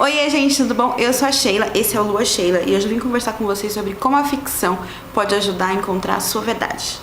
Oi, gente, tudo bom? Eu sou a Sheila, esse é o Lua Sheila e hoje eu vim conversar com vocês sobre como a ficção pode ajudar a encontrar a sua verdade.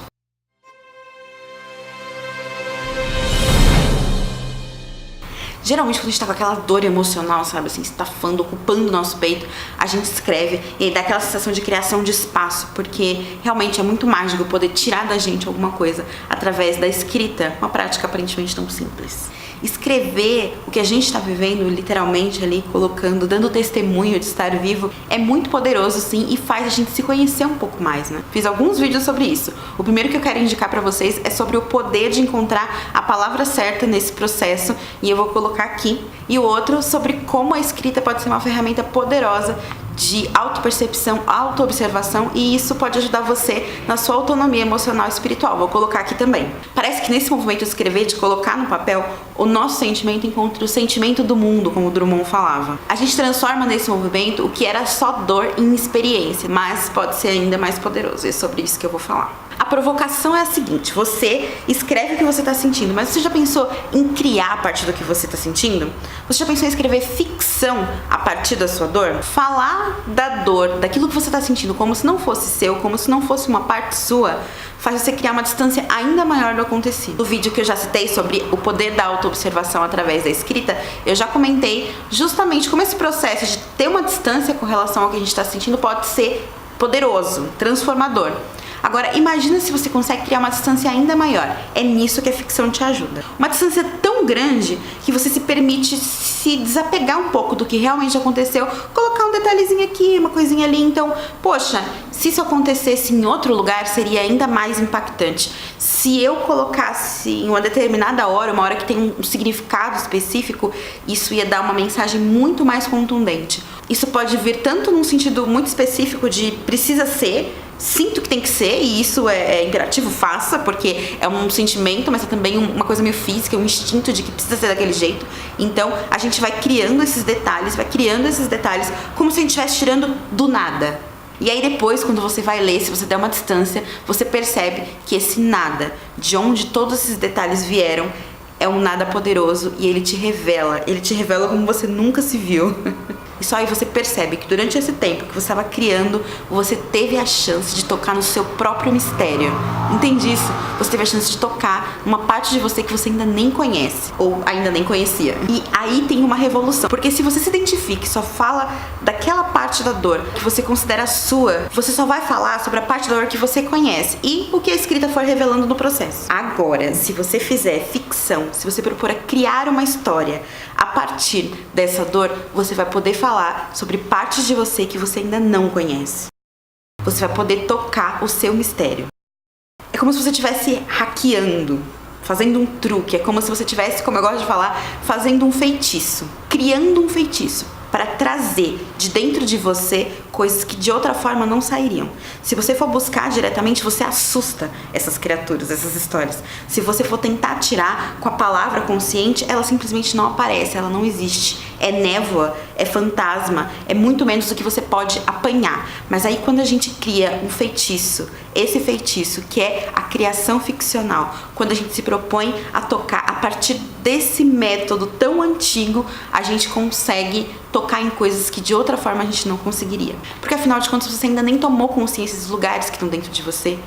Geralmente quando a gente tá com aquela dor emocional, sabe, assim, estafando, ocupando o nosso peito, a gente escreve e aí dá aquela sensação de criação de espaço, porque realmente é muito mágico poder tirar da gente alguma coisa através da escrita, uma prática aparentemente tão simples. Escrever o que a gente está vivendo, literalmente ali, colocando, dando testemunho de estar vivo, é muito poderoso, sim, e faz a gente se conhecer um pouco mais, né? Fiz alguns vídeos sobre isso. O primeiro que eu quero indicar pra vocês é sobre o poder de encontrar a palavra certa nesse processo, e eu vou colocar aqui. E o outro sobre como a escrita pode ser uma ferramenta poderosa de autopercepção, autoobservação, e isso pode ajudar você na sua autonomia emocional e espiritual. Vou colocar aqui também. Parece que nesse movimento de escrever, de colocar no papel, o nosso sentimento encontra o sentimento do mundo, como o Drummond falava. A gente transforma nesse movimento o que era só dor em experiência, mas pode ser ainda mais poderoso. É sobre isso que eu vou falar. A provocação é a seguinte: você escreve o que você está sentindo, mas você já pensou em criar a partir do que você está sentindo? Você já pensou em escrever ficção a partir da sua dor? Falar da dor, daquilo que você está sentindo, como se não fosse seu, como se não fosse uma parte sua, faz você criar uma distância ainda maior do acontecido. No vídeo que eu já citei sobre o poder da autoobservação através da escrita, eu já comentei justamente como esse processo de ter uma distância com relação ao que a gente está sentindo pode ser poderoso, transformador. Agora, imagina se você consegue criar uma distância ainda maior. É nisso que a ficção te ajuda. Uma distância tão grande que você se permite se desapegar um pouco do que realmente aconteceu, colocar um detalhezinho aqui, uma coisinha ali. Então, poxa, se isso acontecesse em outro lugar, seria ainda mais impactante. Se eu colocasse em uma determinada hora, uma hora que tem um significado específico, isso ia dar uma mensagem muito mais contundente. Isso pode vir tanto num sentido muito específico de precisa ser, sinto que tem que ser, e isso é imperativo, faça, porque é um sentimento, mas é também uma coisa meio física, um instinto de que precisa ser daquele jeito. Então a gente vai criando esses detalhes, como se a gente estivesse tirando do nada. E aí depois, quando você vai ler, se você der uma distância, você percebe que esse nada, de onde todos esses detalhes vieram, é um nada poderoso, e ele te revela como você nunca se viu. E só aí você percebe que durante esse tempo que você estava criando, você teve a chance de tocar no seu próprio mistério. Entende isso? Você teve a chance de tocar uma parte de você que você ainda nem conhece, ou ainda nem conhecia. E aí tem uma revolução, porque se você se identifica e só fala daquela parte da dor que você considera sua, você só vai falar sobre a parte da dor que você conhece e o que a escrita for revelando no processo. Agora, se você fizer ficção, se você propor a criar uma história a partir dessa dor, você vai poder falar sobre partes de você que você ainda não conhece. Você vai poder tocar o seu mistério. É como se você estivesse hackeando, fazendo um truque. É como se você estivesse, como eu gosto de falar, fazendo um feitiço, criando um feitiço para trazer de dentro de você coisas que de outra forma não sairiam. Se você for buscar diretamente, você assusta essas criaturas, essas histórias. Se você for tentar tirar com a palavra consciente, ela simplesmente não aparece, ela não existe. É névoa, é fantasma, é muito menos do que você pode apanhar. Mas aí quando a gente cria um feitiço, esse feitiço que é a criação ficcional, quando a gente se propõe a tocar a partir desse método tão antigo, a gente consegue tocar em coisas que de outra forma a gente não conseguiria. Porque afinal de contas você ainda nem tomou consciência dos lugares que estão dentro de você.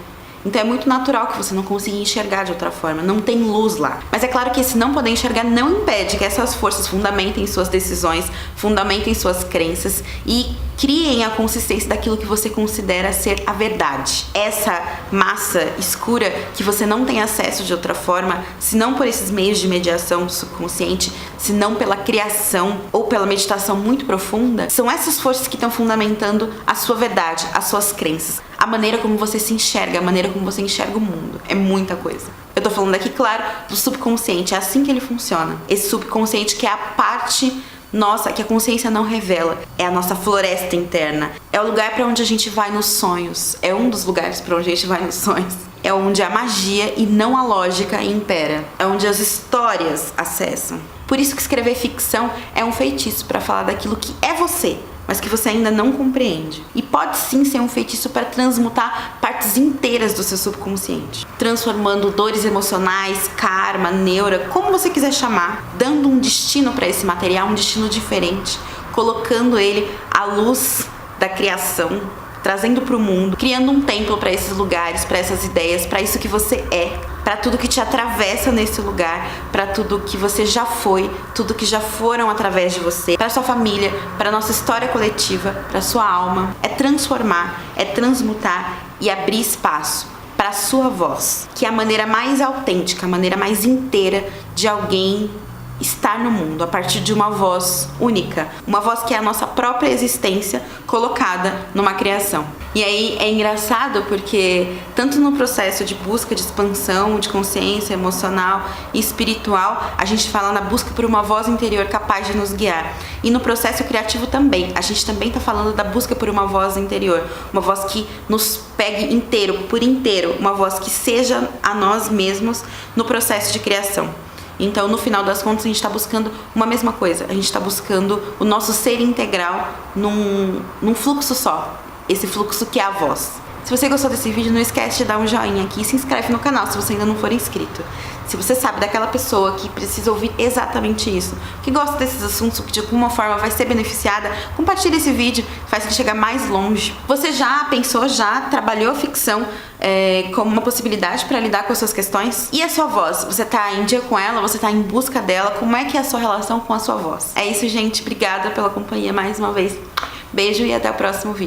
Então é muito natural que você não consiga enxergar de outra forma, não tem luz lá. Mas é claro que esse não poder enxergar não impede que essas forças fundamentem suas decisões, fundamentem suas crenças e criem a consistência daquilo que você considera ser a verdade. Essa massa escura que você não tem acesso de outra forma, se não por esses meios de mediação subconsciente, se não pela criação ou pela meditação muito profunda, são essas forças que estão fundamentando a sua verdade, as suas crenças, a maneira como você se enxerga, a maneira como você enxerga o mundo. É muita coisa. Eu tô falando aqui, claro, do subconsciente, é assim que ele funciona. Esse subconsciente que é a parte nossa, que a consciência não revela, é a nossa floresta interna. É o lugar para onde a gente vai nos sonhos. É um dos lugares para onde a gente vai nos sonhos. É onde a magia e não a lógica impera. É onde as histórias acessam. Por isso que escrever ficção é um feitiço para falar daquilo que é você, mas que você ainda não compreende. E pode sim ser um feitiço para transmutar partes inteiras do seu subconsciente, transformando dores emocionais, karma, neura, como você quiser chamar, dando um destino para esse material, um destino diferente, colocando ele à luz da criação, trazendo para o mundo, criando um templo para esses lugares, para essas ideias, para isso que você é, para tudo que te atravessa nesse lugar, para tudo que você já foi, tudo que já foram através de você, para sua família, para nossa história coletiva, para sua alma. É transformar, é transmutar e abrir espaço para a sua voz, que é a maneira mais autêntica, a maneira mais inteira de alguém estar no mundo, a partir de uma voz única, uma voz que é a nossa própria existência colocada numa criação. E aí é engraçado porque tanto no processo de busca de expansão de consciência emocional e espiritual, a gente fala na busca por uma voz interior capaz de nos guiar. E no processo criativo também, a gente também está falando da busca por uma voz interior, uma voz que nos pegue inteiro, por inteiro, uma voz que seja a nós mesmos no processo de criação. Então, no final das contas, a gente está buscando uma mesma coisa. A gente está buscando o nosso ser integral num fluxo só. Esse fluxo que é a voz. Se você gostou desse vídeo, não esquece de dar um joinha aqui e se inscreve no canal se você ainda não for inscrito. Se você sabe daquela pessoa que precisa ouvir exatamente isso, que gosta desses assuntos, que de alguma forma vai ser beneficiada, compartilhe esse vídeo, faz ele chegar mais longe. Você já pensou, já trabalhou a ficção como uma possibilidade para lidar com as suas questões? E a sua voz? Você tá em dia com ela? Você tá em busca dela? Como é que é a sua relação com a sua voz? É isso, gente. Obrigada pela companhia mais uma vez. Beijo e até o próximo vídeo.